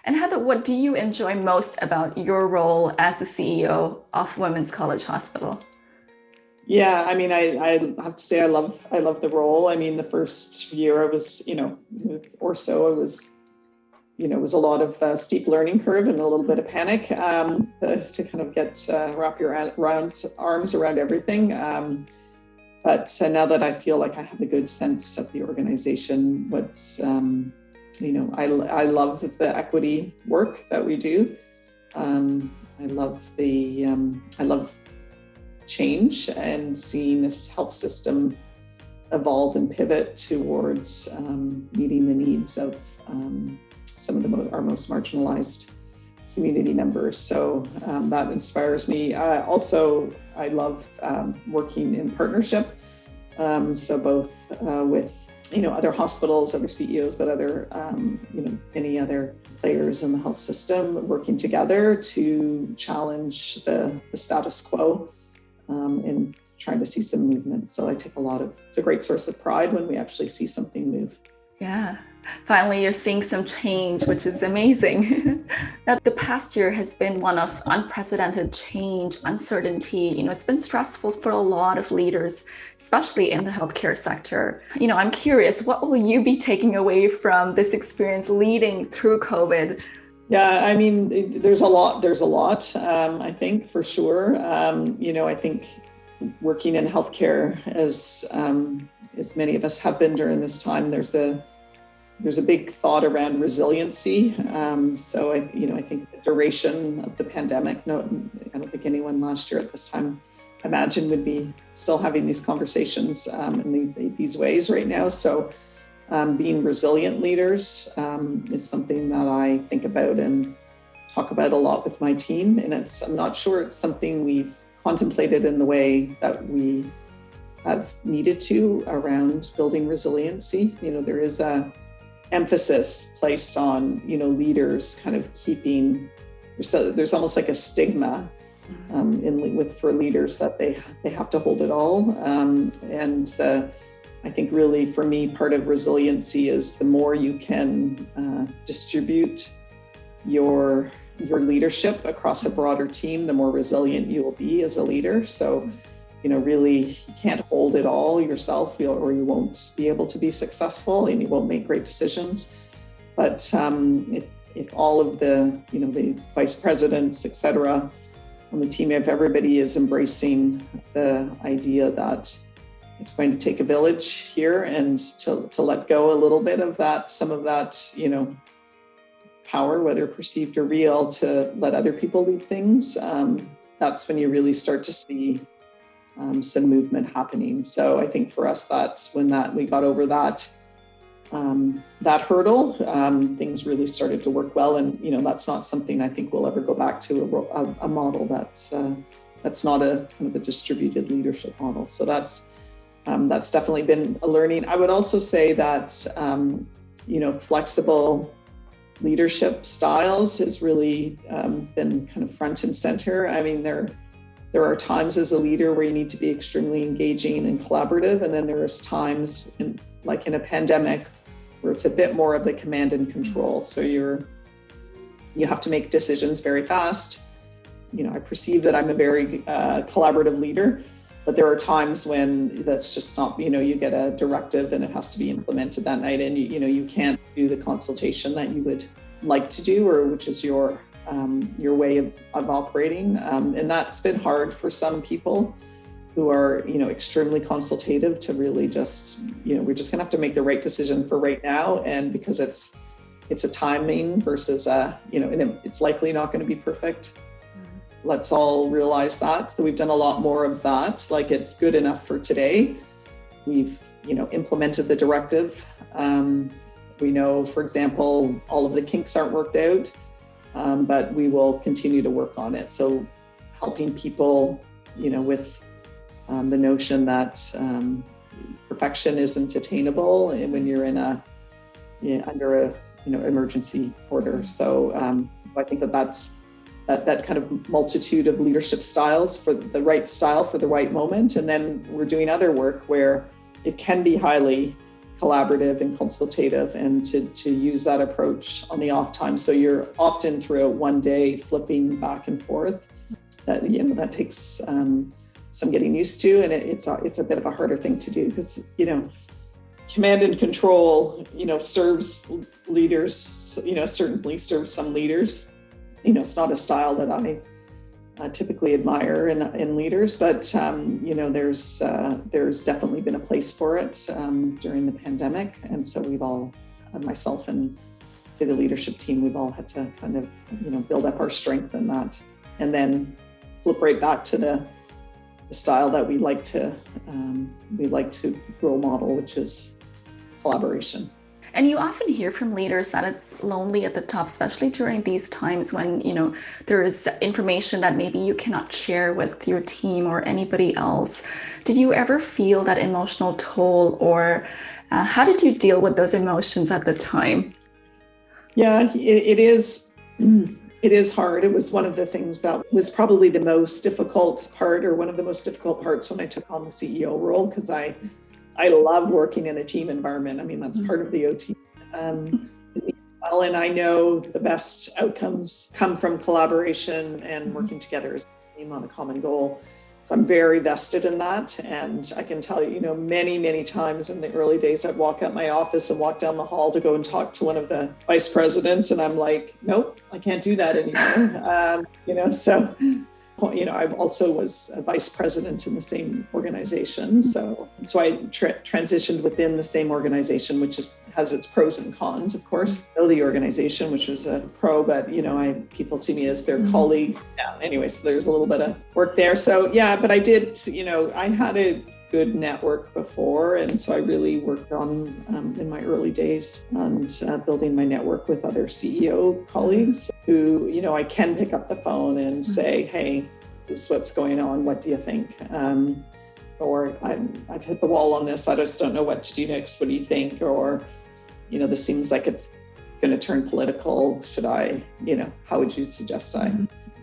And Heather, what do you enjoy most about your role as the CEO of Women's College Hospital? Yeah, I mean, I have to say I love the role. I mean, the first year I was, or so, I was, it was a lot of steep learning curve and a little bit of panic to kind of get wrap your arms around everything. But now that I feel like I have a good sense of the organization, I love the equity work that we do. I love I love change and seeing this health system evolve and pivot towards meeting the needs of some of our most marginalized community members. So that inspires me. Also, I love working in partnership. So both with other hospitals, other CEOs, but other any other players in the health system working together to challenge the status quo and trying to see some movement. So it's a great source of pride when we actually see something move. Yeah, finally you're seeing some change, which is amazing. Now, the past year has been one of unprecedented change, uncertainty. It's been stressful for a lot of leaders, especially in the healthcare sector. I'm curious, what will you be taking away from this experience leading through COVID? Yeah, I mean, there's a lot, I think, for sure. I think working in healthcare, as many of us have been during this time, there's a big thought around resiliency. So I think the duration of the pandemic, I don't think anyone last year at this time imagined would be still having these conversations in these ways right now. So being resilient leaders is something that I think about and talk about a lot with my team. And I'm not sure it's something we've contemplated in the way that we have needed to around building resiliency. There is a emphasis placed on, leaders kind of keeping, so there's almost like a stigma for leaders that they have to hold it all. I think really for me, part of resiliency is the more you can distribute your leadership across a broader team, the more resilient you will be as a leader. So, really you can't hold it all yourself, or you won't be able to be successful and you won't make great decisions. But if all of the vice presidents, et cetera, on the team, if everybody is embracing the idea that it's going to take a village here and to let go a little bit of that, some of that, power, whether perceived or real, to let other people lead things, that's when you really start to see some movement happening. So I think for us, that's when we got over that hurdle, things really started to work well. And that's not something I think we'll ever go back to a model that's not a kind of a distributed leadership model. So that's definitely been a learning. I would also say that flexible leadership styles has really been kind of front and center. I mean, there are times as a leader where you need to be extremely engaging and collaborative, and then there's times like in a pandemic where it's a bit more of the command and control. So you have to make decisions very fast. I perceive that I'm a very collaborative leader, but there are times when that's just not, you get a directive and it has to be implemented that night, and you can't do the consultation that you would like to do, or which is your way of operating. And that's been hard for some people who are, extremely consultative, to really just, we're just gonna have to make the right decision for right now. And because it's a timing versus and it's likely not gonna be perfect. Let's all realize that. So we've done a lot more of that. Like, it's good enough for today. We've, implemented the directive. We know, for example, all of the kinks aren't worked out, but we will continue to work on it. So helping people, with the notion that perfection isn't attainable when you're under a emergency order. So I think that kind of multitude of leadership styles, for the right style for the right moment. And then we're doing other work where it can be highly collaborative and consultative, and to use that approach on the off time. So you're often throughout one day flipping back and forth. That takes some getting used to, and it's a bit of a harder thing to do because command and control serves leaders, certainly serves some leaders. It's not a style that I typically admire in leaders, but there's definitely been a place for it during the pandemic, and so we've all, myself and say the leadership team, we've all had to kind of build up our strength in that, and then flip right back to the style that we like to role model, which is collaboration. And you often hear from leaders that it's lonely at the top, especially during these times when, there is information that maybe you cannot share with your team or anybody else. Did you ever feel that emotional toll, or how did you deal with those emotions at the time? Yeah, it is hard. It was one of the things that was probably the most difficult part, or one of the most difficult parts when I took on the CEO role, because I love working in a team environment. I mean, that's part of the OT. Well, and I know the best outcomes come from collaboration and working together as a team on a common goal. So I'm very vested in that. And I can tell you, many, many times in the early days, I'd walk out my office and walk down the hall to go and talk to one of the vice presidents. And I'm like, nope, I can't do that anymore. I also was a vice president in the same organization. So I transitioned within the same organization, which has its pros and cons, of course. I know the organization, which was a pro, but people see me as their colleague. Yeah, anyway, so there's a little bit of work there. So yeah, but I did, I had a good network before, and so I really worked on in my early days on building my network with other CEO colleagues who I can pick up the phone and say, hey, this is what's going on, what do you think, or I've hit the wall on this, I just don't know what to do next, what do you think, or this seems like it's going to turn political, should I, how would you suggest I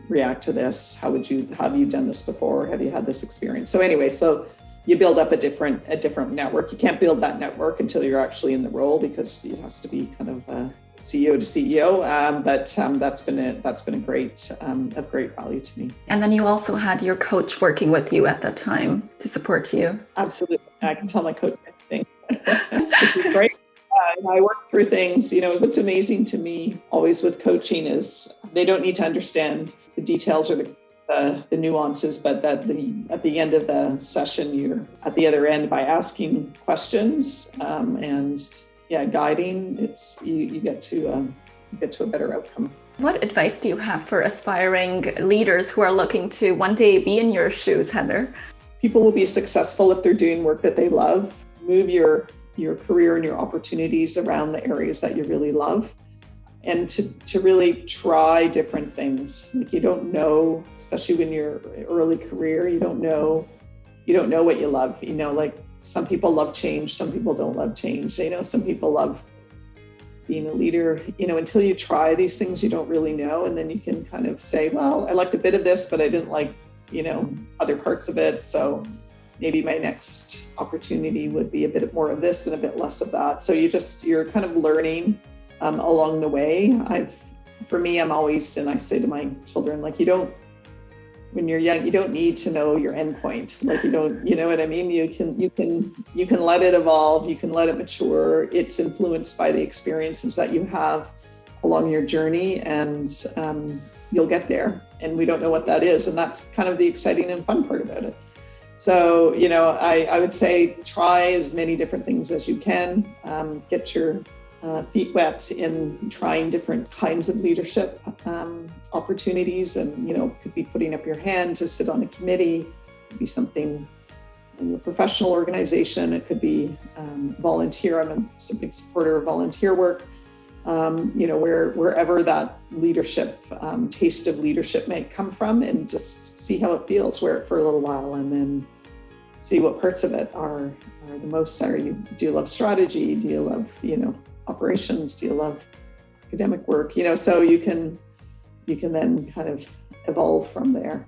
react to this, have you done this before, have you had this experience? So anyway, so you build up a different network. You can't build that network until you're actually in the role, because it has to be kind of CEO to CEO. But that's been a great of great value to me. And then you also had your coach working with you at that time to support you. Absolutely, I can tell my coach anything, which is great. I work through things. What's amazing to me always with coaching is they don't need to understand the details or the nuances, but that at the end of the session, you're at the other end by asking questions and guiding. You get to a better outcome. What advice do you have for aspiring leaders who are looking to one day be in your shoes, Heather? People will be successful if they're doing work that they love. Move your career and your opportunities around the areas that you really love. And to really try different things. Like, you don't know, especially when you're early career, you don't know what you love. Like, some people love change, some people don't love change. Some people love being a leader. Until you try these things, you don't really know. And then you can kind of say, well, I liked a bit of this, but I didn't like, other parts of it. So maybe my next opportunity would be a bit more of this and a bit less of that. So you're kind of learning along the way. I'm always, and I say to my children, like, when you're young, you don't need to know your end point. Like, you know what I mean? You can let it evolve, you can let it mature. It's influenced by the experiences that you have along your journey, and you'll get there. And we don't know what that is. And that's kind of the exciting and fun part about it. So, I would say try as many different things as you can. Get your feet wet in trying different kinds of leadership opportunities, and could be putting up your hand to sit on a committee, could be something in your professional organization, it could be volunteer. I'm a big supporter of volunteer work. Wherever that leadership, taste of leadership may come from, and just see how it feels, wear it for a little while, and then see what parts of it are the most. Do you love strategy? Do you love, operations? Do you love academic work? So you can then kind of evolve from there.